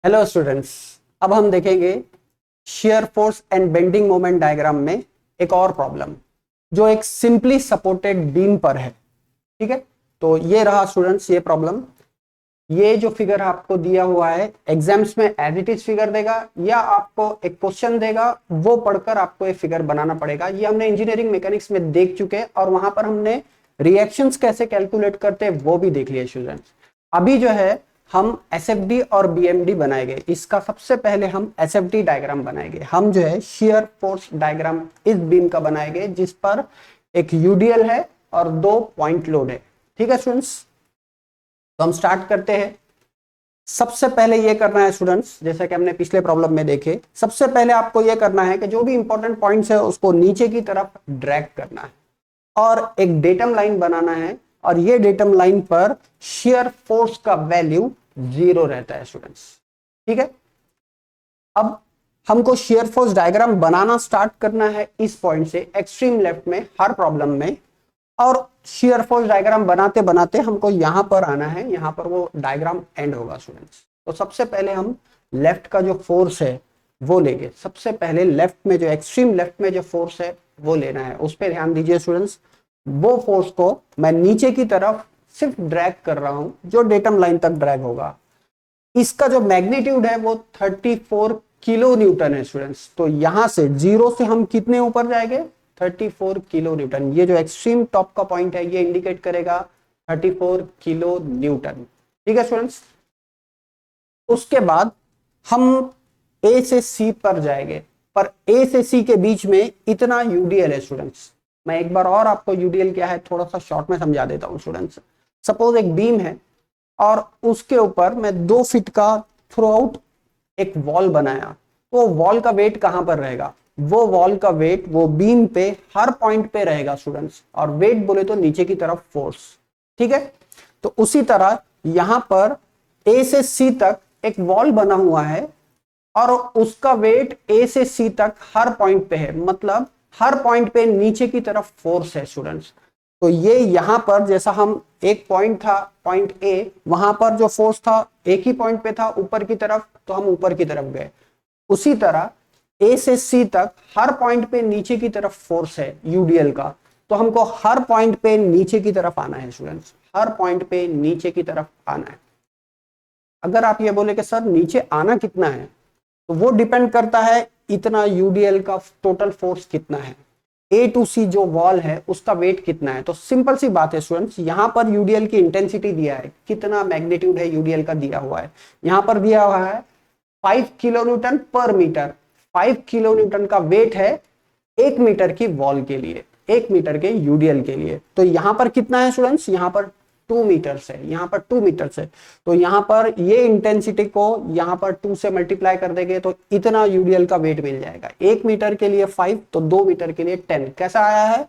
Hello students. अब हम देखेंगे shear force and bending moment diagram में एक और प्रॉब्लम जो एक सिंपली सपोर्टेड बीम पर है। ठीक है, तो ये रहा स्टूडेंट्स ये प्रॉब्लम। ये जो फिगर आपको दिया हुआ है एग्जाम्स में एज इट इज फिगर देगा या आपको एक क्वेश्चन देगा, वो पढ़कर आपको ये फिगर बनाना पड़ेगा। ये हमने इंजीनियरिंग मैकेनिक्स में देख चुके हैं और वहां पर हमने रिएक्शंस कैसे कैलकुलेट करते हैं वो भी देख लिया स्टूडेंट्स। अभी जो है हम एसएफडी और बीएमडी बनाएंगे। इसका सबसे पहले हम एसएफडी डायग्राम बनाएंगे। हम जो है शियर फोर्स डायग्राम इस बीम का बनाएंगे जिस पर एक यूडीएल है और 2 पॉइंट लोड है। ठीक है स्टूडेंट्स, तो हम स्टार्ट करते हैं। सबसे पहले ये करना है स्टूडेंट्स, जैसा कि हमने पिछले प्रॉब्लम में देखे, सबसे पहले आपको ये करना है कि जो भी इंपॉर्टेंट पॉइंट्स है उसको नीचे की तरफ ड्रैग करना है और एक डेटम लाइन बनाना है और ये डेटम लाइन पर शियर फोर्स का वैल्यू 0 रहता है स्टूडेंट्स। ठीक है, अब हमको शियर फोर्स डायग्राम बनाना स्टार्ट करना है इस पॉइंट से एक्सट्रीम लेफ्ट में हर प्रॉब्लम में, और शियर फोर्स डायग्राम बनाते बनाते हमको यहां पर आना है, यहां पर वो डायग्राम एंड होगा स्टूडेंट्स। तो सबसे पहले हम लेफ्ट का जो फोर्स है वो लेंगे। सबसे पहले लेफ्ट में जो एक्सट्रीम लेफ्ट में जो फोर्स है वो लेना है, उस पर ध्यान दीजिए स्टूडेंट्स। वो फोर्स को मैं नीचे की तरफ सिर्फ ड्रैग कर रहा हूं, जो डेटम लाइन तक ड्रैग होगा। इसका जो मैग्नीट्यूड है वो 34 किलो न्यूटन है स्टूडेंट्स। तो यहां से 0 से हम कितने ऊपर जाएंगे? 34 किलो न्यूटन। ये जो एक्सट्रीम टॉप का पॉइंट है ये इंडिकेट करेगा 34 किलो न्यूटन। ठीक है स्टूडेंट्स, उसके बाद हम ए से सी पर जाएंगे, पर ए से सी के बीच में इतना यूडीएल है स्टूडेंट्स। मैं एक बार और आपको यूडीएल क्या है थोड़ा सा शॉर्ट में समझा देता हूं स्टूडेंट्स। सपोज एक बीम है और उसके ऊपर मैं 2 फीट का थ्रू आउट एक वॉल बनाया, तो वॉल का वेट कहां पर रहेगा? वो वॉल का वेट वो बीम पे हर पॉइंट पे रहेगा स्टूडेंट्स, और वेट बोले तो नीचे की तरफ फोर्स। ठीक है, तो उसी तरह यहां पर ए से सी तक एक वॉल बना हुआ है और उसका वेट ए से सी तक हर पॉइंट पे है, मतलब हर पॉइंट पे नीचे की तरफ फोर्स है स्टूडेंट्स। तो ये यहां पर जैसा हम एक पॉइंट था पॉइंट ए, वहां पर जो फोर्स था एक ही पॉइंट पे था ऊपर की तरफ, तो हम ऊपर की तरफ गए। उसी तरह ए से सी तक हर पॉइंट पे नीचे की तरफ फोर्स है यूडीएल का, तो हमको हर पॉइंट पे नीचे की तरफ आना है स्टूडेंट्स, हर पॉइंट पे नीचे की तरफ आना है। अगर आप ये बोले कि सर नीचे आना कितना है, तो वो डिपेंड करता है इतना यूडीएल का टोटल फोर्स कितना है, ए टू सी जो वॉल है उसका वेट कितना है। तो सिंपल सी बात है स्टूडेंट्स, यहां पर यूडीएल की इंटेंसिटी दिया है, कितना मैग्नीट्यूड है यूडीएल का दिया हुआ है, यहां पर दिया हुआ है 5 किलो न्यूटन पर मीटर। 5 किलो न्यूटन का वेट है 1 मीटर की वॉल के लिए, 1 मीटर के यूडीएल के लिए। तो यहां पर कितना है स्टूडेंट्स? यहां पर 2 मीटर से, यहां पर 2 मीटर से, तो यहां पर ये इंटेंसिटी को यहां पर 2 से मल्टीप्लाई कर देंगे तो इतना यूडीएल का वेट मिल जाएगा। 1 मीटर के लिए 5, तो 2 मीटर के लिए 10। कैसा आया है?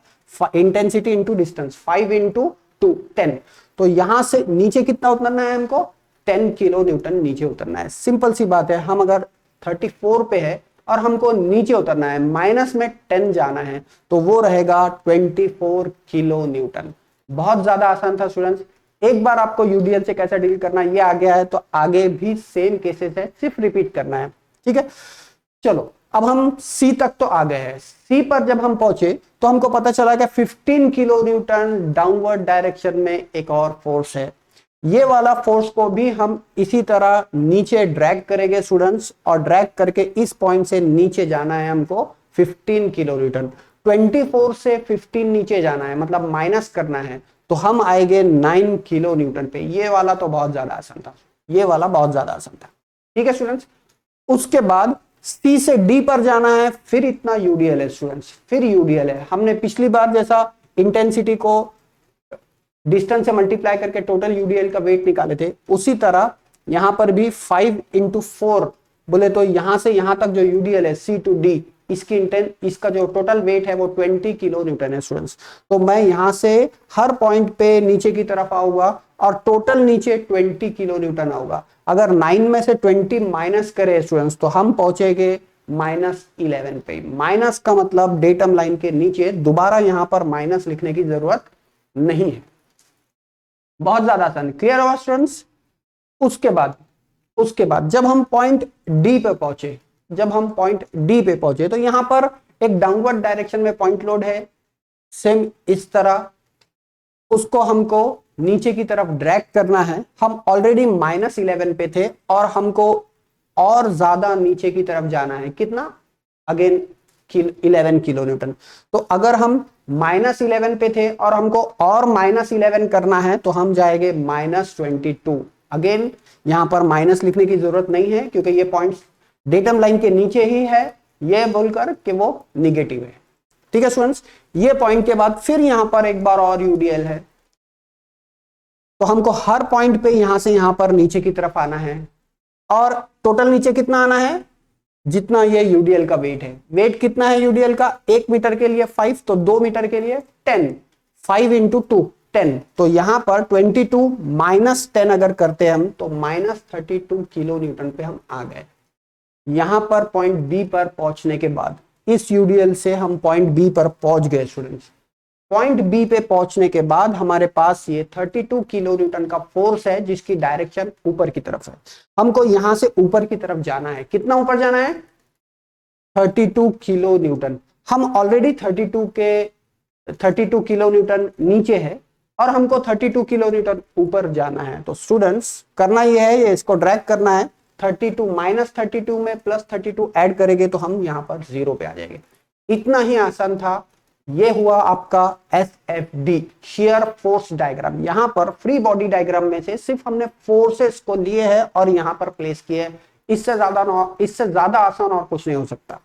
Intensity into distance, 5 into 2 10। तो यहां से नीचे कितना उतरना है हमको? 10 किलो न्यूटन नीचे उतरना है। सिंपल सी बात है, हम अगर 34 पे है और हमको नीचे उतरना है, माइनस में 10 जाना है, तो वो रहेगा 24 किलो न्यूटन। बहुत ज्यादा आसान था स्टूडेंट्स। एक बार आपको यूडीएल से कैसे डील करना है ये आ गया है, तो आगे भी सेम केसेस है, सिर्फ रिपीट करना है। ठीक है, चलो अब हम सी तक तो आ गए हैं। सी पर जब हम पहुंचे तो हमको पता चला कि 15 किलो न्यूटन डाउनवर्ड डायरेक्शन में एक और फोर्स है। ये वाला फोर्स को भी हम इसी तरह नीचे ड्रैग करेंगे स्टूडेंट्स, और ड्रैग करके इस पॉइंट से नीचे जाना है हमको 15 किलो न्यूटन। 24 से 15 नीचे जाना है, मतलब माइनस करना है, तो हम आएंगे 9 किलो न्यूटन पे। ये वाला तो बहुत ज्यादा आसान था, ये वाला बहुत ज्यादा आसान था। ठीक है स्टूडेंट्स, उसके बाद सी से डी पर जाना है, फिर इतना यूडीएल है स्टूडेंट्स, फिर यूडीएल है। हमने पिछली बार जैसा इंटेंसिटी को डिस्टेंस से मल्टीप्लाई करके टोटल यूडीएल का वेट निकाले थे, उसी तरह यहां पर भी 5 इंटू 4 बोले तो यहां से यहां तक जो यूडीएल है सी टू डी, इसका जो टोटल वेट है वो 20 किलो न्यूटन है स्टूडेंट्स। तो मैं यहां से हर पॉइंट पे नीचे की तरफ आऊंगा और टोटल नीचे 20 किलो न्यूटन आऊंगा। अगर 9 में से 20 माइनस करें स्टूडेंट्स तो हम पहुंचेंगे -11 पे। माइनस का मतलब डेटम लाइन के नीचे दोबारा यहां पर माइनस लिखने की जरूरत नहीं है। बहुत ज्यादा आसान, क्लियर होगा स्टूडेंट्स। उसके बाद उसके बाद जब हम पॉइंट डी पे पहुंचे, तो यहां पर एक डाउनवर्ड डायरेक्शन में पॉइंट लोड है, सेम इस तरह उसको हमको नीचे की तरफ ड्रैग करना है। हम ऑलरेडी -11 पे थे और हमको और ज्यादा नीचे की तरफ जाना है, कितना, अगेन 11 किलो न्यूटन। तो अगर हम -11 पे थे और हमको और -11 करना है तो हम जाएंगे -22। अगेन यहां पर माइनस लिखने की जरूरत नहीं है क्योंकि ये पॉइंट डेटम लाइन के नीचे ही है, ये बोलकर कि वो निगेटिव है। ठीक है स्टूडेंट्स, ये पॉइंट के बाद फिर यहां पर एक बार और यूडीएल है, तो हमको हर पॉइंट पे यहां से यहां पर नीचे की तरफ आना है और टोटल नीचे कितना आना है, जितना ये यूडीएल का वेट है। वेट कितना है यूडीएल का, 1 मीटर के लिए 5, तो 2 मीटर के लिए 10, 5 इंटू 2 10। तो यहां पर 22 माइनस 10 अगर करते हम तो -32 किलो न्यूटन पे हम आ गए। यहां पर पॉइंट बी पर पहुंचने के बाद इस यूडीएल से हम पॉइंट बी पर पहुंच गए स्टूडेंट्स। पॉइंट बी पे पहुंचने के बाद हमारे पास ये 32 किलो न्यूटन का फोर्स है जिसकी डायरेक्शन ऊपर की तरफ है। हमको यहां से ऊपर की तरफ जाना है, कितना ऊपर जाना है, 32 किलो न्यूटन। हम ऑलरेडी 32 किलो न्यूटन नीचे है और हमको 32 किलो न्यूटन ऊपर जाना है। तो स्टूडेंट्स करना ये है, ये इसको ड्रैग करना है, 32 -32 में +32 ऐड करेंगे तो हम यहाँ पर 0 पे आ जाएंगे। इतना ही आसान था। ये हुआ आपका SFD, शेयर फोर्स डायग्राम। यहां पर फ्री बॉडी डायग्राम में से सिर्फ हमने फोर्सेस को लिए हैं और यहां पर प्लेस किए हैं। इससे ज्यादा आसान और कुछ नहीं हो सकता।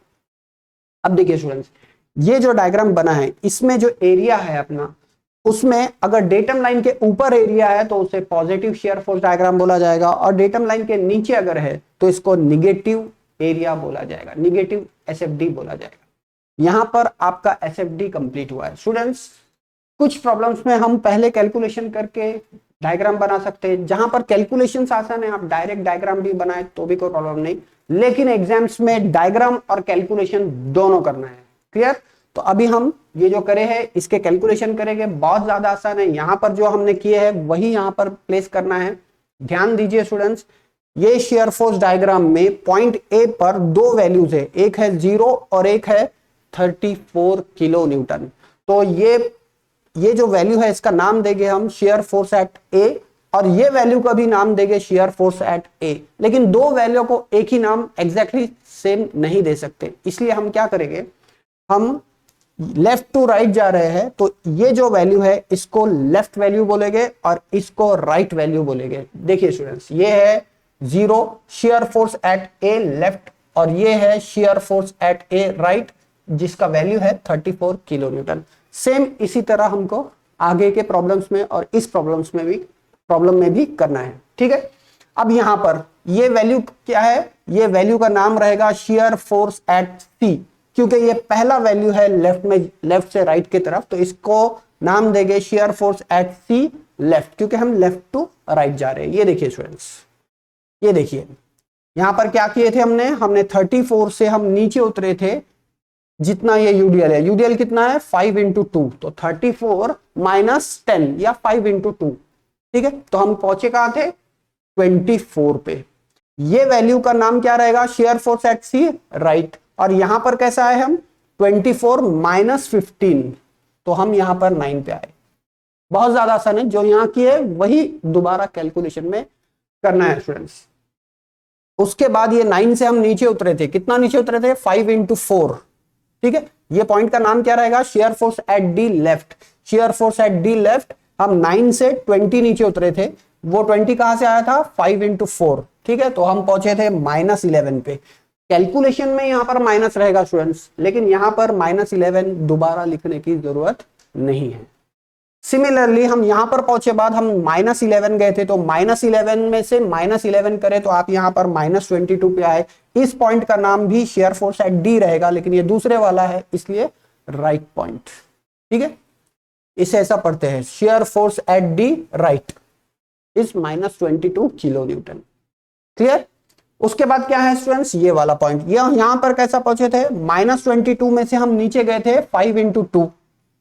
अब देखिए स्टूडेंट्स, ये जो डायग्राम बना है इसमें जो एरिया है अपना, उसमें अगर डेटम लाइन के ऊपर एरिया है तो उसे पॉजिटिव शेयर फोर्स डायग्राम बोला जाएगा और डेटम लाइन के नीचे अगर है तो इसको निगेटिव एरिया बोला जाएगा, निगेटिव SFD बोला जाएगा। यहां पर आपका SFD कंप्लीट हुआ है। स्टूडेंट्स कुछ प्रॉब्लम्स में हम पहले कैलकुलेशन करके डायग्राम बना सकते हैं, जहां पर कैलकुलेशंस आसान है, आप डायरेक्ट डायग्राम भी बनाए तो भी कोई प्रॉब्लम नहीं, लेकिन एग्जाम्स में डायग्राम और कैलकुलेशन दोनों करना है। क्लियर? तो अभी हम ये जो करे हैं इसके कैलकुलेशन करेंगे, बहुत ज्यादा आसान है। यहां पर जो हमने किए हैं वही यहां पर प्लेस करना है। ध्यान दीजिए स्टूडेंट्स, ये शेयर फोर्स डायग्राम में पॉइंट ए पर दो वैल्यूज है, एक है 0 और एक है 34 किलो न्यूटन। तो ये जो वैल्यू है इसका नाम देंगे हम शेयर फोर्स एट ए और ये वैल्यू का भी नाम देंगे शेयर फोर्स एट ए। लेकिन दो वैल्यू को एक ही नाम एग्जैक्टली सेम नहीं दे सकते, इसलिए हम क्या करेंगे, हम लेफ्ट टू राइट जा रहे हैं तो ये जो वैल्यू है इसको लेफ्ट वैल्यू बोलेंगे और इसको राइट वैल्यू बोलेंगे। देखिए स्टूडेंट्स, ये है 0 शेयर फोर्स एट ए लेफ्ट और ये है शेयर फोर्स एट ए राइट जिसका वैल्यू है 34 किलो न्यूटन। सेम इसी तरह हमको आगे के प्रॉब्लम्स में और इस प्रॉब्लम में भी करना है। ठीक है, अब यहां पर ये वैल्यू क्या है, ये वैल्यू का नाम रहेगा शेयर फोर्स एट सी, क्योंकि ये पहला वैल्यू है लेफ्ट से राइट की तरफ, तो इसको नाम देंगे shear force at C left, क्योंकि हम लेफ्ट टू राइट जा रहे हैं। ये देखिए स्टूडेंट्स, ये देखिए यहां पर क्या किए थे हमने 34 से हम नीचे उतरे थे, जितना ये यूडीएल है, यूडीएल कितना है 5 इंटू 2, तो 34 माइनस 10 या 5 इंटू 2। ठीक है, तो हम पहुंचे कहां थे, 24 पे। ये वैल्यू का नाम क्या रहेगा, shear force at C right, और यहां पर कैसा आए हम 24 माइनस 15, तो हम यहां पर 9 पे आए। बहुत ज्यादा आसान है, जो यहां की है वही दोबारा कैलकुलेशन में करना है स्टूडेंट्स। उसके बाद ये 9 से हम नीचे उतरे थे, कितना नीचे उतरे थे, 5 इंटू 4। ठीक है, ये पॉइंट का नाम क्या रहेगा, shear force eight D left. Share force eight D left, हम 9 से 20 नीचे उतरे थे, वो 20 कहां से आया था, 5 इंटू 4। ठीक है, तो हम पहुंचे थे -11 पे। कैलकुलेशन में यहां पर माइनस रहेगा स्टूडेंट्स, लेकिन यहां पर -11 दोबारा लिखने की जरूरत नहीं है। सिमिलरली हम यहां पर पहुंचे बाद हम -11 गए थे, तो -11 में से -11 करें तो आप यहां पर -22 पे आए। इस पॉइंट का नाम भी शेयर फोर्स एट डी रहेगा, लेकिन ये दूसरे वाला है इसलिए राइट पॉइंट। ठीक है, इसे ऐसा पढ़ते हैं, share force eight D right is -22 kilo Newton. Clear? उसके बाद क्या है स्टूडेंट्स, ये वाला पॉइंट, ये यहां पर कैसा पहुंचे थे, -22 में से हम नीचे गए थे 5 इंटू 2,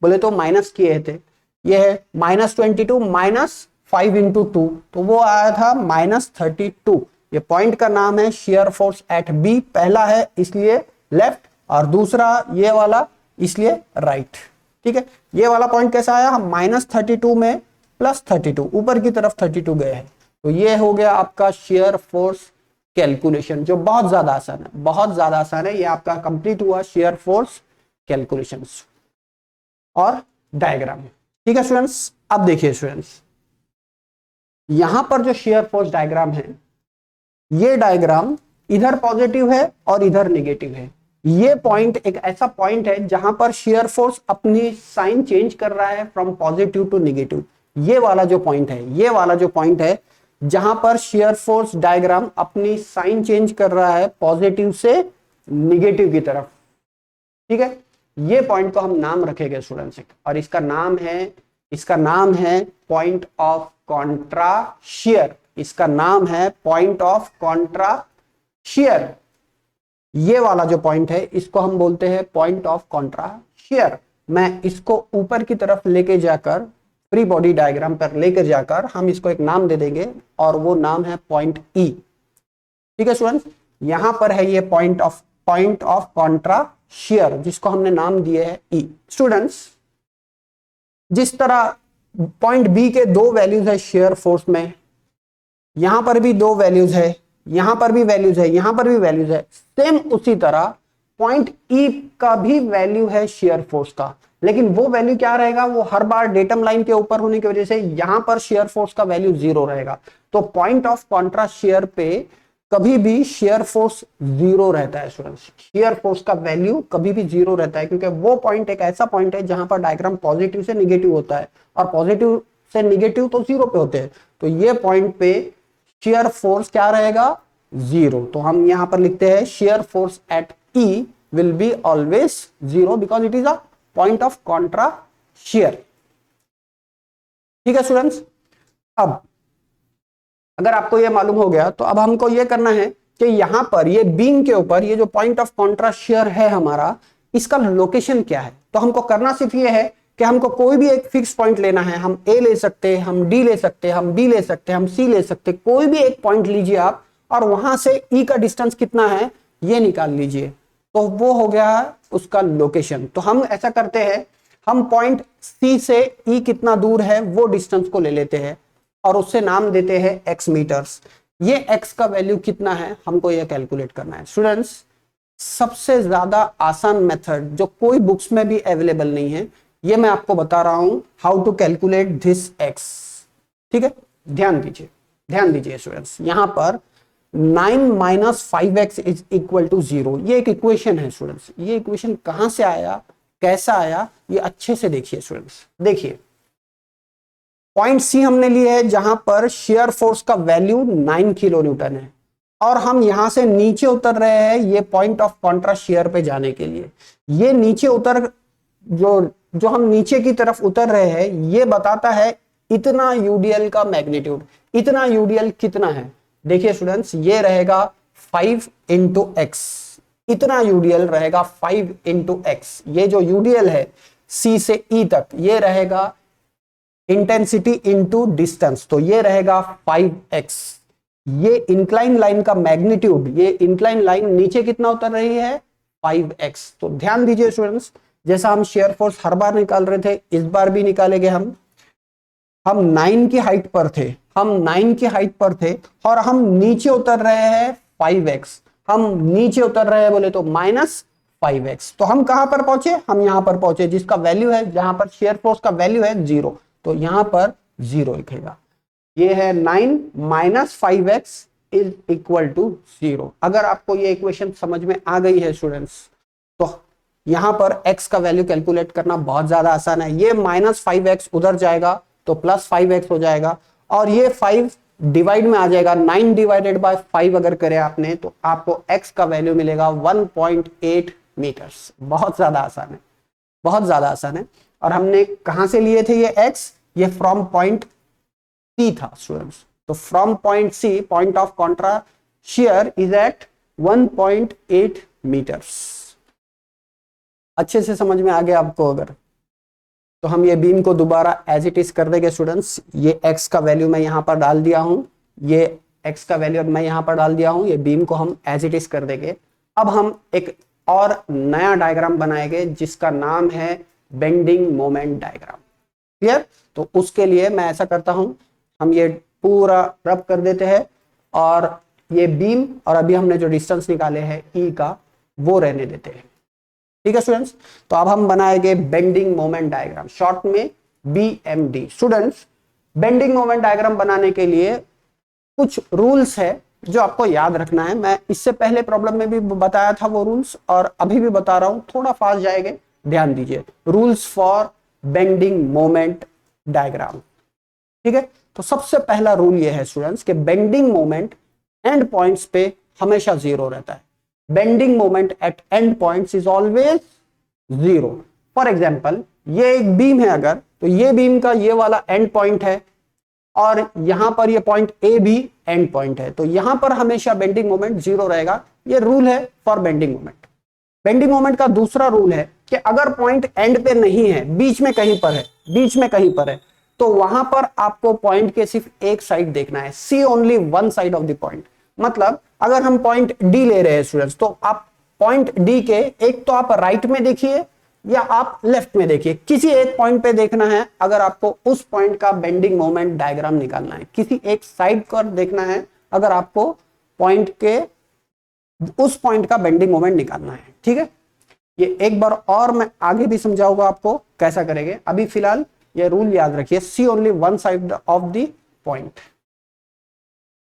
बोले तो माइनस किए थे, ये है -22 माइनस 5 इंटू 2, तो वो आया था -32। ये पॉइंट का नाम है शेयर फोर्स एट बी, पहला है इसलिए लेफ्ट और दूसरा ये वाला इसलिए राइट। ठीक है, ये वाला पॉइंट कैसा आया, हम -32 में +32 ऊपर की तरफ 32 गए हैं, तो ये हो गया आपका शेयर फोर्स कैलकुलेशन, जो बहुत ज्यादा आसान है, बहुत ज्यादा आसान है। ये आपका कंप्लीट हुआ शेयर फोर्स कैलकुलेशंस और डायग्राम। ठीक है स्टूडेंट्स, अब देखिए स्टूडेंट्स, यहां पर जो शेयर फोर्स डायग्राम है, ये डायग्राम इधर पॉजिटिव है और इधर नेगेटिव है। ये पॉइंट एक ऐसा पॉइंट है जहां पर शेयर फोर्स अपनी साइन चेंज कर रहा है फ्रॉम पॉजिटिव टू नेगेटिव। ये वाला जो पॉइंट है, ये वाला जो पॉइंट है जहां पर शेयर फोर्स डायग्राम अपनी साइन चेंज कर रहा है पॉजिटिव से नेगेटिव की तरफ। ठीक है, ये पॉइंट को हम नाम रखेंगे स्टूडेंट्स, और इसका नाम है पॉइंट ऑफ कॉन्ट्रा शेयर। इसका नाम है पॉइंट ऑफ कॉन्ट्रा शेयर। ये वाला जो पॉइंट है इसको हम बोलते हैं पॉइंट ऑफ कॉन्ट्रा शेयर। मैं इसको ऊपर की तरफ लेके जाकर फ्री बॉडी डायग्राम पर लेकर जाकर हम इसको एक नाम दे देंगे और वो नाम है पॉइंट ई। ठीक है स्टूडेंट्स, यहां पर है ये पॉइंट ऑफ कॉन्ट्रा शेयर, जिसको हमने नाम दिए है ई। स्टूडेंट्स, जिस तरह पॉइंट बी के दो वैल्यूज है शेयर फोर्स में, यहां पर भी दो वैल्यूज है, यहां पर भी वैल्यूज है, यहां पर भी वैल्यूज है, सेम उसी तरह पॉइंट ई का भी वैल्यू है शेयर फोर्स का, लेकिन वो वैल्यू क्या रहेगा, वो हर बार डेटम लाइन के ऊपर होने की वजह से यहां पर शेयर फोर्स का वैल्यू 0 रहेगा। तो पॉइंट ऑफ कॉन्ट्रा शेयर पे कभी भी शेयर फोर्स 0 रहता है स्टूडेंट्स, शेयर फोर्स का वैल्यू कभी भी 0 रहता है, क्योंकि वो पॉइंट एक ऐसा पॉइंट है जहां पर डायग्राम पॉजिटिव से निगेटिव होता है और पॉजिटिव से निगेटिव तो 0 पे होते हैं। तो ये पॉइंट पे शेयर फोर्स क्या रहेगा, 0। तो हम यहां पर लिखते हैं share force eight E will be always 0 because it is a point of contra shear। ठीक है स्टूडेंट्स, अब अगर आपको ये मालूम हो गया तो अब हमको ये करना है कि यहां पर ये बीम के ऊपर ये जो पॉइंट ऑफ कॉन्ट्रा शेयर है हमारा, इसका लोकेशन क्या है। तो हमको करना सिर्फ ये है कि हमको कोई भी एक फिक्स पॉइंट लेना है। हम A ले सकते हैं, हम D ले सकते हैं, हम B ले सकते हैं, हम C ले सकते हैं, कोई भी एक पॉइंट लीजिए आप, और वहां से E का डिस्टेंस कितना है ये निकाल लीजिए, तो वो हो गया उसका लोकेशन। तो हम ऐसा करते हैं, हम पॉइंट C से E कितना दूर है वो डिस्टेंस को ले लेते हैं और उससे नाम देते हैं x मीटर्स। ये x का वैल्यू कितना है हमको ये कैलकुलेट करना है। स्टूडेंट्स, सबसे ज्यादा आसान मेथड जो कोई बुक्स में भी अवेलेबल नहीं है, ये मैं आपको बता रहा हूं, how to calculate this x। ठीक है, ध्यान दीजिए स्टूडेंट्स, यहां पर 9 - 5x इज इक्वल टू 0, ये एक इक्वेशन है स्टूडेंट्स। ये इक्वेशन कहां से आया, कैसा आया, ये अच्छे से देखिए स्टूडेंट्स। देखिए, पॉइंट सी हमने लिए है जहां पर शेयर फोर्स का वैल्यू 9 किलो न्यूटन है, और हम यहां से नीचे उतर रहे हैं ये पॉइंट ऑफ कॉन्ट्रा शेयर पे जाने के लिए। ये नीचे उतर जो हम नीचे की तरफ उतर रहे हैं, ये बताता है इतना यूडीएल का मैग्नीट्यूड। इतना यूडीएल कितना है, देखिए स्टूडेंट्स, ये रहेगा 5 × x। इतना यूडीएल रहेगा 5 × x। ये जो यूडीएल है C से E तक, ये रहेगा इंटेंसिटी इनटू डिस्टेंस, तो ये रहेगा 5x। ये इंक्लाइन लाइन का मैग्नीट्यूड, ये इंक्लाइन लाइन नीचे कितना उतर रही है, 5x। तो ध्यान दीजिए स्टूडेंट्स, जैसा हम शेयर फोर्स हर बार निकाल रहे थे, इस बार भी निकालेंगे। हम 9 की हाइट पर थे, और हम नीचे उतर रहे हैं 5x। हम नीचे उतर रहे हैं बोले तो -5x। तो हम कहां पर पहुंचे, हम यहां पर पहुंचे जिसका वैल्यू है, जहां पर शेयर फोर्स का वैल्यू है 0, तो यहां पर 0 लिखेगा। ये है 9 - 5x इज इक्वल टू 0। अगर आपको ये इक्वेशन समझ में आ गई है स्टूडेंट्स, तो यहां पर x का वैल्यू कैलकुलेट करना बहुत ज्यादा आसान है। ये -5x उधर जाएगा तो +5x हो जाएगा, और ये 5 डिवाइड में आ जाएगा। 9 / 5 अगर करें आपने, तो आपको x का वैल्यू मिलेगा 1.8 मीटर्स। बहुत ज्यादा आसान है। और हमने कहां से लिए थे ये x, ये फ्रॉम पॉइंट C था स्टूडेंट्स। तो from point C, point of contra shear is at 1.8 metres. अच्छे से समझ में आ गया आपको? अगर तो हम ये बीम को दोबारा एज इट इज कर देंगे स्टूडेंट्स। ये x का वैल्यू मैं यहां पर डाल दिया हूं, ये x का वैल्यू अब मैं यहाँ पर डाल दिया हूँ, ये बीम को हम एज इट इज कर देंगे। अब हम एक और नया डायग्राम बनाएंगे जिसका नाम है बेंडिंग मोमेंट डायग्राम। क्लियर? तो उसके लिए मैं ऐसा करता हूं, हम ये पूरा रब कर देते हैं और ये बीम और अभी हमने जो डिस्टेंस निकाले हैं ई का वो रहने देते हैं। ठीक है स्टूडेंट्स, तो अब हम बनाएंगे बेंडिंग मोमेंट डायग्राम, शॉर्ट में BMD। Students, bending moment diagram बनाने के लिए कुछ रूल्स है जो आपको याद रखना है। मैं इससे पहले प्रॉब्लम में भी बताया था वो रूल्स और अभी भी बता रहा हूं, थोड़ा फास्ट जाएंगे, ध्यान दीजिए। Rules for bending moment diagram. ठीक है, तो सबसे पहला रूल ये है स्टूडेंट्स कि बेंडिंग मोमेंट एंड पॉइंट्स पे हमेशा जीरो रहता है। Bending moment eight and points is always zero. For example, ये एक बीम है अगर, तो ये बीम का ये वाला एंड पॉइंट है और यहां पर ये पॉइंट ए भी एंड पॉइंट है, तो यहां पर हमेशा बेंडिंग मोमेंट जीरो रहेगा। ये रूल है for bending moment. Bending moment का दूसरा रूल है कि अगर पॉइंट एंड पे नहीं है, बीच में कहीं पर है, बीच में कहीं पर है, तो वहां पर आपको पॉइंट के सिर्फ एक साइड देखना है, see only one side of the point. मतलब अगर हम पॉइंट डी ले रहे हैं स्टूडेंट्स, तो आप पॉइंट डी के एक तो आप राइट में देखिए या आप लेफ्ट में देखिए, किसी एक पॉइंट पे देखना है। अगर आपको उस पॉइंट का बेंडिंग मोमेंट डायग्राम निकालना है, किसी एक साइड पर देखना है अगर आपको पॉइंट के उस पॉइंट का बेंडिंग मोमेंट निकालना है। ठीक है, ये एक बार और मैं आगे भी समझाऊंगा आपको कैसा करेंगे। अभी फिलहाल ये रूल याद रखिए, see only one side of the point.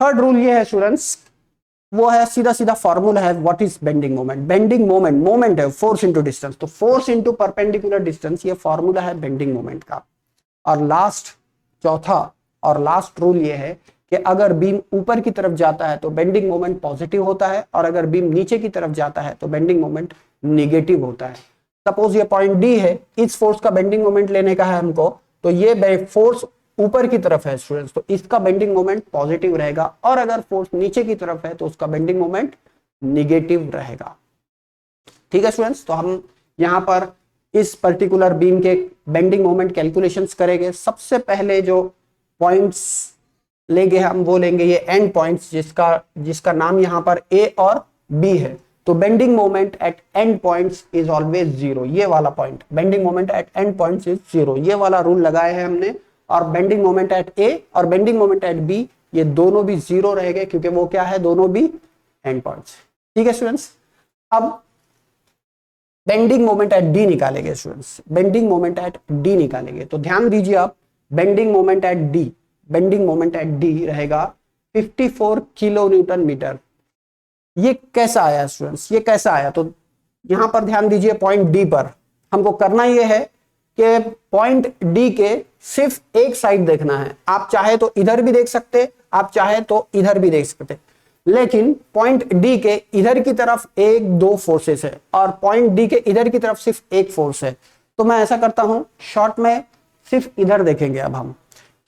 Third rule ये है स्टूडेंट्स, वो है सीधा सीधा फॉर्मूला है, what is bending moment. Bending moment, moment है फोर्स इंटू डिस्टेंस, तो फोर्स इंटू परपेंडिकुलर डिस्टेंस, ये फॉर्मूला है बेंडिंग मोमेंट का। और लास्ट, चौथा और लास्ट रूल ये है कि अगर बीम ऊपर की तरफ जाता है तो बेंडिंग मोमेंट पॉजिटिव होता है और अगर बीम नीचे की तरफ जाता है तो बेंडिंग मोमेंट निगेटिव होता है। सपोज ये पॉइंट डी है, इस फोर्स का बेंडिंग मोमेंट लेने का है हमको, तो ये फोर्स ऊपर की तरफ है स्टूडेंट्स, तो इसका बेंडिंग मोमेंट पॉजिटिव रहेगा और अगर फोर्स नीचे की तरफ है तो उसका बेंडिंग मोमेंट निगेटिव रहेगा। ठीक है स्टूडेंट्स, तो हम यहां पर इस पर्टिकुलर बीम के बेंडिंग मोमेंट कैलकुलेशंस करेंगे। सबसे पहले जो पॉइंट्स लेंगे हम वो लेंगे ये एंड पॉइंट्स, जिसका नाम यहां पर ए और बी है। तो bending moment eight and points is always zero, ये वाला point, bending moment eight and points is zero, ये वाला रूल लगाए हैं हमने। और बेंडिंग मोमेंट एट ए और बेंडिंग मोमेंट एट बी, ये दोनों भी जीरो रहेंगे क्योंकि वो क्या है, दोनों भी एंड पॉइंट्स। ठीक है स्टूडेंट्स, अब बेंडिंग मोमेंट एट डी निकालेंगे students, bending moment eight D निकालेंगे। तो ध्यान दीजिए आप, bending moment eight D, bending moment eight D रहेगा 54 किलो न्यूटन मीटर। ये कैसा आया स्टूडेंट्स, ये कैसा आया? तो यहां पर ध्यान दीजिए, पॉइंट डी पर हमको करना यह है कि पॉइंट डी के सिर्फ एक साइड देखना है। आप चाहे तो इधर भी देख सकते, आप चाहे तो इधर भी देख सकते, लेकिन पॉइंट डी के इधर की तरफ एक दो फोर्सेस है और पॉइंट डी के इधर की तरफ सिर्फ एक फोर्स है। तो मैं ऐसा करता हूं, शॉर्ट में सिर्फ इधर देखेंगे अब हम,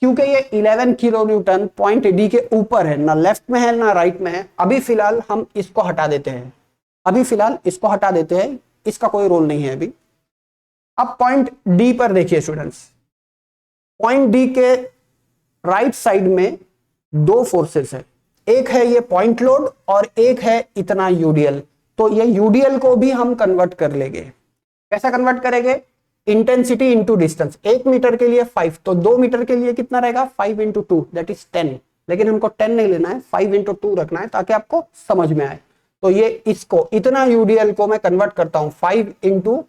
क्योंकि ये 11 किलो न्यूटन पॉइंट डी के ऊपर है, ना लेफ्ट में है ना राइट में है। अभी फिलहाल हम इसको हटा देते हैं, अभी फिलहाल इसको हटा देते हैं, इसका कोई रोल नहीं है अभी। अब पॉइंट डी पर देखिए स्टूडेंट्स, पॉइंट डी के राइट साइड में दो फोर्सेस है, एक है ये पॉइंट लोड और एक है इतना यूडीएल। तो ये यूडीएल को भी हम कन्वर्ट कर लेंगे। कैसा कन्वर्ट करेंगे? Intensity into distance. 1 मीटर के लिए 5, तो 2 मीटर के लिए कितना रहेगा? 5 इंटू 2 दैट इज 10। लेकिन हमको 10 नहीं लेना है, 5 इंटू 2 रखना है ताकि आपको समझ में आए। तो ये इसको, इतना यूडीएल को मैं कन्वर्ट करता हूं 5 इंटू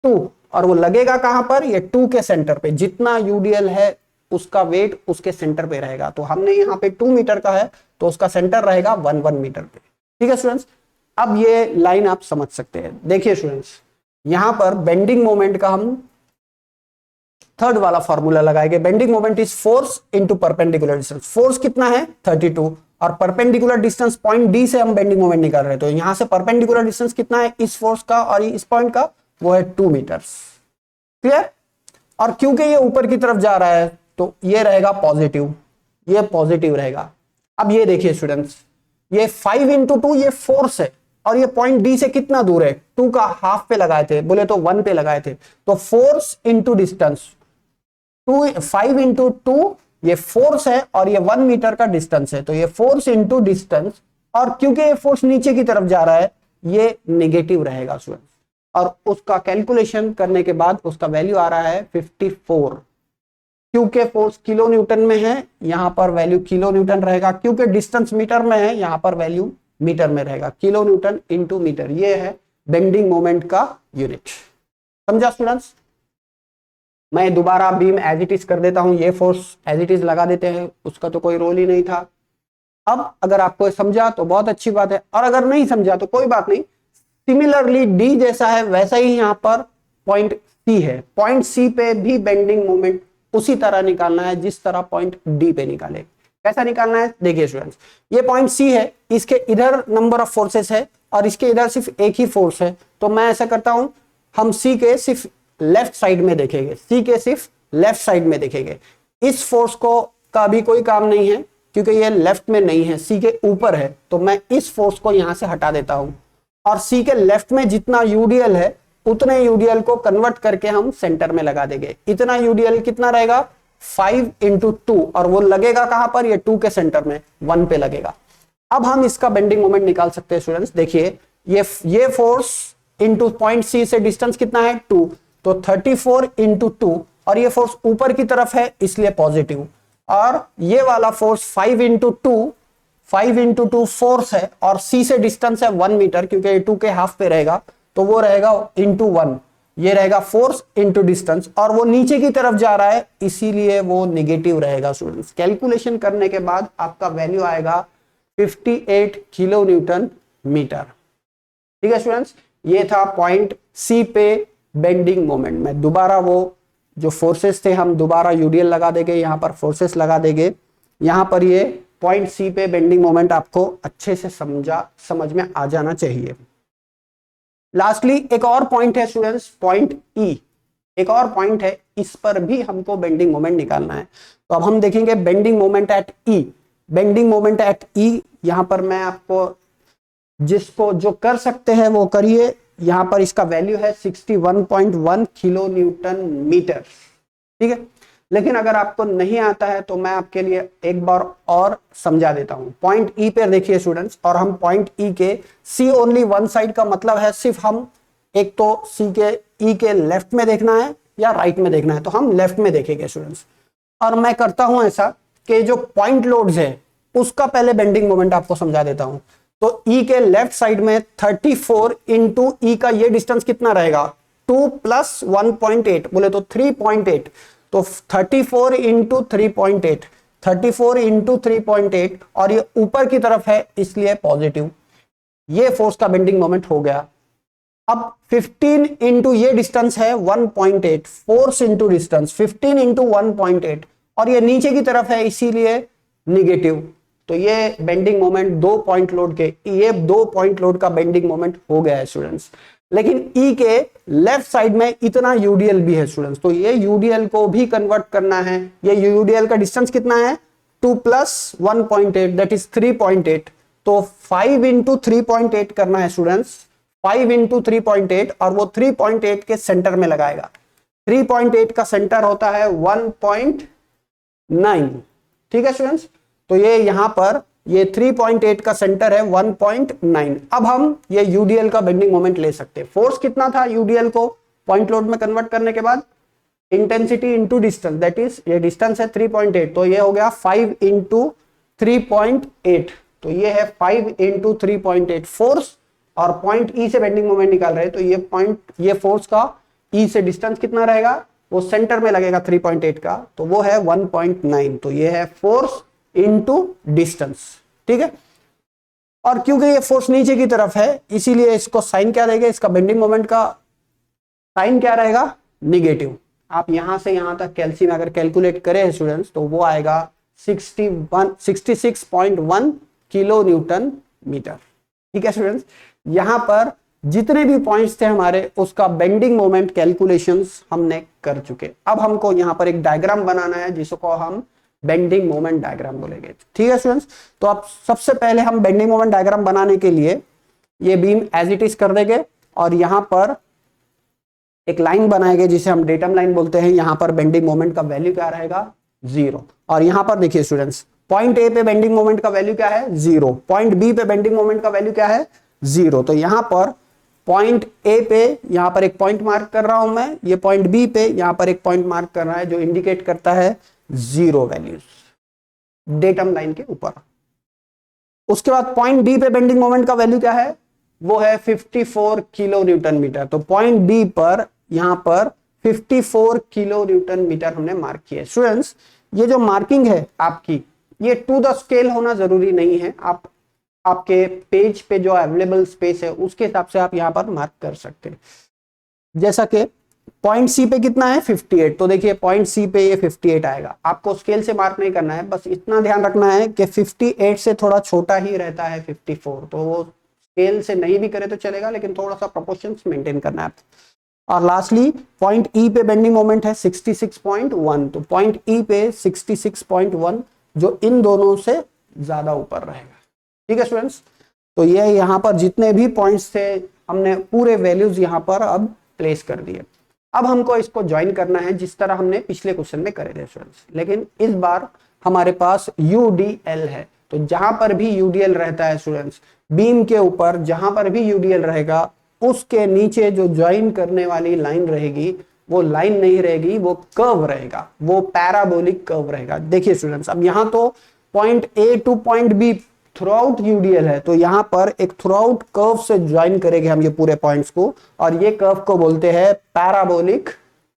2 और वो लगेगा कहां पर? ये 2 के सेंटर पे। जितना यूडीएल है उसका वेट उसके सेंटर पे रहेगा। तो हमने यहाँ पे 2 मीटर का है तो उसका सेंटर रहेगा 1 मीटर पे। ठीक है स्टूडेंट्स, अब ये लाइन आप समझ सकते हैं। देखिए स्टूडेंट्स, यहां पर बेंडिंग मोमेंट का हम थर्ड वाला फॉर्मूला लगाएंगे। Bending moment is force into perpendicular distance. Force कितना है? 32 और परपेंडिकुलर डिस्टेंस पॉइंट डी से हम बेंडिंग मोमेंट निकाल रहे हैं, तो यहां से परपेंडिकुलर डिस्टेंस कितना है इस फोर्स का और इस पॉइंट का? वो है 2 मीटर्स। क्लियर? और क्योंकि ये ऊपर की तरफ जा रहा है तो ये रहेगा पॉजिटिव, ये पॉजिटिव रहेगा। अब ये देखिए स्टूडेंट्स, ये 5 इंटू 2 ये फोर्स है और ये पॉइंट डी से कितना दूर है? 2 का हाफ पे लगाए थे, बोले तो 1 पे लगाए थे। तो फोर्स इंटू डिस्टेंस, 5 इंटू 2 ये फोर्स है और ये 1 मीटर का डिस्टेंस है, तो ये फोर्स इंटू डिस्टेंस, और क्योंकि ये फोर्स नीचे की तरफ जा रहा है ये नेगेटिव रहेगा स्टूडेंट्स, और उसका कैलकुलेशन करने के बाद उसका वैल्यू आ रहा है 54। क्योंकि फोर्स किलो न्यूटन में है यहां पर वैल्यू किलो न्यूटन रहेगा, क्योंकि डिस्टेंस मीटर में है यहां पर वैल्यू मीटर में रहेगा, किलो न्यूटन इंटू मीटर, ये है बेंडिंग मोमेंट का यूनिट। समझा स्टूडेंट्स? मैं दोबारा बीम एज इट इज कर देता हूं, ये फोर्स एज इट इज लगा देते हैं, उसका तो कोई रोल ही नहीं था। अब अगर आपको समझा तो बहुत अच्छी बात है, और अगर नहीं समझा तो कोई बात नहीं। सिमिलरली डी जैसा है वैसा ही यहां पर पॉइंट सी है, पॉइंट सी पे भी बेंडिंग मोमेंट उसी तरह निकालना है जिस तरह पॉइंट डी पे निकाले। कैसा निकालना है देखिए स्टूडेंट्स, ये पॉइंट सी है, इसके इधर नंबर ऑफ फोर्सेस है और इसके इधर सिर्फ एक ही फोर्स है, तो मैं ऐसा करता हूं, हम सी के सिर्फ लेफ्ट साइड में देखेंगे, सी के सिर्फ लेफ्ट साइड में देखेंगे। इस फोर्स को का भी कोई काम नहीं है क्योंकि ये लेफ्ट में नहीं है, सी के ऊपर है, तो मैं इस फोर्स को यहां से हटा देता हूं, और सी के लेफ्ट में जितना यूडीएल है उतने यूडीएल को कन्वर्ट करके हम सेंटर में लगा देंगे। इतना यूडीएल कितना रहेगा 5 इंटू 2, और वो लगेगा कहां पर, ये 2 के सेंटर में 1 पे लगेगा। अब हम इसका बेंडिंग मोमेंट निकाल सकते हैं स्टूडेंट्स। देखिए ये फोर्स इंटू पॉइंट सी से डिस्टेंस कितना है 2, तो 34 इंटू 2, और ये फोर्स ऊपर की तरफ है इसलिए पॉजिटिव, और ये वाला फोर्स 5 इंटू 2 फोर्स है, और सी से डिस्टेंस है 1 मीटर क्योंकि ये 2 के हाफ पे रहेगा, तो वो रहेगा इंटू 1, ये रहेगा फोर्स इंटू डिस्टेंस, और वो नीचे की तरफ जा रहा है इसीलिए वो निगेटिव रहेगा स्टूडेंट्स। कैलकुलेशन करने के बाद आपका वैल्यू आएगा 58 किलो न्यूटन मीटर। ठीक है स्टूडेंट्स, ये था पॉइंट सी पे बेंडिंग मोमेंट में। दोबारा वो जो फोर्सेस थे हम दोबारा यूडीएल लगा देंगे, यहां पर फोर्सेस लगा देंगे, यहां पर ये पॉइंट सी पे बेंडिंग मोमेंट आपको अच्छे से समझ में आ जाना चाहिए। लास्टली एक और पॉइंट है स्टूडेंट्स, पॉइंट ई, एक और पॉइंट है, इस पर भी हमको बेंडिंग मोमेंट निकालना है। तो अब हम देखेंगे bending moment at E. Bending moment at E, यहां पर मैं आपको जिसको जो कर सकते हैं वो करिए। यहां पर इसका वैल्यू है 61.1 किलो न्यूटन मीटर। ठीक है, लेकिन अगर आपको नहीं आता है तो मैं आपके लिए एक बार और समझा देता हूं। पॉइंट ई पे देखिए स्टूडेंट्स, और हम पॉइंट ई के सी ओनली वन साइड का मतलब है सिर्फ हम एक तो सी के ई के लेफ्ट में देखना है या राइट में देखना है, तो हम लेफ्ट में देखेंगे स्टूडेंट्स। और मैं करता हूं ऐसा कि जो पॉइंट लोड्स है उसका पहले बेंडिंग मोमेंट आपको समझा देता हूं। तो ई के लेफ्ट साइड में 34 इंटू ई का ये डिस्टेंस कितना रहेगा 2 प्लस 1.8 बोले तो 3.8, तो 34 इंटू 3.8, 34 इंटू 3.8, और ये ऊपर की तरफ है इसलिए पॉजिटिव, ये फोर्स का बेंडिंग मोमेंट हो गया। अब 15 इंटू ये डिस्टेंस है 1.8, फोर्स इंटू डिस्टेंस 15 इंटू 1.8, और ये नीचे की तरफ है इसीलिए निगेटिव, तो ये बेंडिंग मोमेंट 2 पॉइंट लोड के, ये 2 पॉइंट लोड का बेंडिंग मोमेंट हो गया है स्टूडेंट्स। लेकिन ई के लेफ्ट साइड में इतना यूडीएल भी है स्टूडेंट्स, तो ये यूडीएल को भी कन्वर्ट करना है। ये यूडीएल का डिस्टेंस कितना है 2 प्लस 1.8 दैट इज 3.8, तो 5 इंटू 3.8 करना है स्टूडेंट्स, 5 इंटू 3.8, और वो 3.8 के सेंटर में लगाएगा। 3.8 का सेंटर होता है 1.9। ठीक है स्टूडेंट्स, तो ये यहां पर ये 3.8 का सेंटर है 1.9। अब हम ये यूडीएल का बेंडिंग मोमेंट ले सकते हैं। फोर्स कितना था यूडीएल को पॉइंट लोड में कन्वर्ट करने के बाद, intensity into distance, that is ये डिस्टेंस है 3.8, तो ये हो गया 5 इंटू 3.8, तो ये है 5 इंटू 3.8 फोर्स, और पॉइंट ई से बेंडिंग मोमेंट निकाल रहे हैं, तो ये फोर्स का ई से डिस्टेंस कितना रहेगा, वो सेंटर में लगेगा 3.8 का, तो वो है 1.9, तो ये है फोर्स इंटू डिस्टेंस। ठीक है, और क्योंकि ये फोर्स नीचे की तरफ है इसीलिए इसको साइन क्या देंगे, इसका बेंडिंग मोमेंट का साइन क्या रहेगा निगेटिव। आप यहां से यहां तक कैल्शियम अगर कैलकुलेट करें स्टूडेंट्स तो वो आएगा 66.1 किलो न्यूटन मीटर। ठीक है स्टूडेंट्स, यहां पर जितने भी पॉइंट्स थे हमारे उसका बेंडिंग मोमेंट कैलकुलेशंस हमने कर चुके। अब हमको यहां पर एक डायग्राम बनाना है जिसको हम बेंडिंग मोमेंट डायग्राम बोलेंगे। ठीक है स्टूडेंट्स, तो अब सबसे पहले हम बेंडिंग मोमेंट डायग्राम बनाने के लिए ये बीम एज इट इज कर देंगे, और यहां पर एक लाइन बनाएंगे जिसे हम डेटम लाइन बोलते हैं। यहां पर बेंडिंग मोमेंट का वैल्यू क्या रहेगा 0। और यहां पर देखिए स्टूडेंट्स, पॉइंट ए पे बेंडिंग मोमेंट का वैल्यू क्या है 0, पॉइंट बी पे बेंडिंग मोमेंट का वैल्यू क्या है 0। तो यहां पर पॉइंट ए पे यहां पर एक पॉइंट मार्क कर रहा हूं मैं, ये पॉइंट बी पे यहां पर एक पॉइंट मार्क कर रहा है जो इंडिकेट करता है 0 वैल्यूज डेटम लाइन के ऊपर। उसके बाद पॉइंट बी पे बेंडिंग मोमेंट का वैल्यू क्या है, वो है 54 किलो न्यूटन मीटर। तो पॉइंट बी पर यहां पर 54 किलो न्यूटन मीटर हमने मार्क किया। स्टूडेंट्स ये जो मार्किंग है आपकी, ये टू द स्केल होना जरूरी नहीं है, आप आपके पेज पे जो अवेलेबल स्पेस है उसके हिसाब से आप यहां पर मार्क कर सकते हैं। जैसा कि पॉइंट सी पे कितना है 58, तो देखिए पॉइंट सी पे ये 58 आएगा। आपको स्केल से मार्क नहीं करना है, बस इतना ध्यान रखना है कि 58 से थोड़ा छोटा ही रहता है 54, तो वो स्केल से नहीं भी करे तो चलेगा, लेकिन थोड़ा सा प्रोपोर्शंस मेंटेन करना है। और लास्टली पॉइंट ई पे बेंडिंग मोमेंट है 66.1, तो पॉइंट ई पे 66.1 जो इन दोनों से ज्यादा ऊपर रहेगा। ठीक है स्टूडेंट्स, तो ये यहाँ पर जितने भी पॉइंट्स थे हमने पूरे वैल्यूज यहाँ पर अब प्लेस कर दिए। अब हमको इसको ज्वाइन करना है जिस तरह हमने पिछले क्वेश्चन में करे थे स्टूडेंट्स, लेकिन इस बार हमारे पास यूडीएल है। तो जहां पर भी यूडीएल रहता है स्टूडेंट्स, बीम के ऊपर जहां पर भी यूडीएल रहेगा उसके नीचे जो ज्वाइन करने वाली लाइन रहेगी वो लाइन नहीं रहेगी, वो कर्व रहेगा, वो पैराबोलिक कर्व रहेगा। देखिए स्टूडेंट्स, अब यहां तो point A two point B through out UDL है, तो यहां पर एक थ्रू आउट कर्व से ज्वाइन करेंगे हम ये पूरे पॉइंट्स को, और ये कर्व को बोलते हैं पैराबोलिक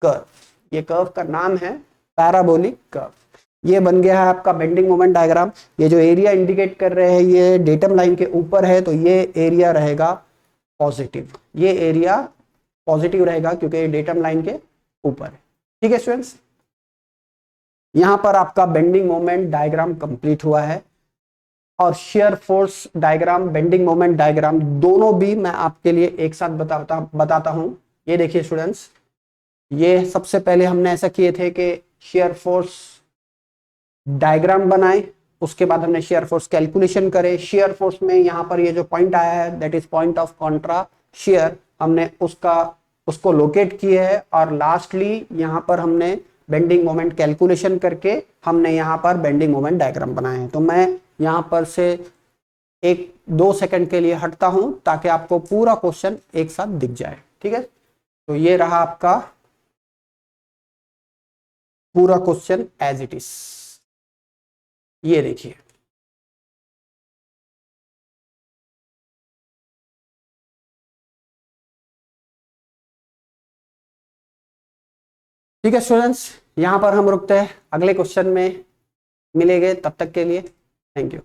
कर्व। ये कर्व का नाम है पैराबोलिक कर्व। ये बन गया है आपका बेंडिंग मोमेंट डायग्राम। ये जो एरिया इंडिकेट कर रहे हैं ये डेटम लाइन के ऊपर है, तो ये एरिया रहेगा पॉजिटिव, ये एरिया पॉजिटिव रहेगा क्योंकि ये डेटम लाइन के ऊपर है। ठीक है स्टूडेंट्स, यहां पर आपका बेंडिंग मोमेंट डायग्राम कंप्लीट हुआ है, और shear force diagram, bending moment diagram दोनों भी मैं आपके लिए एक साथ बताता हूं। ये देखिए स्टूडेंट्स, ये सबसे पहले हमने ऐसा किए थे कि शेयर फोर्स डायग्राम बनाए, उसके बाद हमने शेयर फोर्स कैलकुलेशन करे। शेयर फोर्स में यहां पर ये जो पॉइंट आया है that is point of contra share, हमने उसको लोकेट किया है, और लास्टली यहां पर हमने बेंडिंग मोमेंट कैलकुलेशन करके हमने यहां पर बेंडिंग मोमेंट डायग्राम बनाए हैं। तो मैं यहां पर से 1-2 सेकंड के लिए हटता हूं ताकि आपको पूरा क्वेश्चन एक साथ दिख जाए। ठीक है, तो ये रहा आपका पूरा क्वेश्चन एज इट इज, ये देखिए। ठीक है स्टूडेंट्स, यहां पर हम रुकते हैं, अगले क्वेश्चन में मिलेंगे, तब तक के लिए थैंक यू।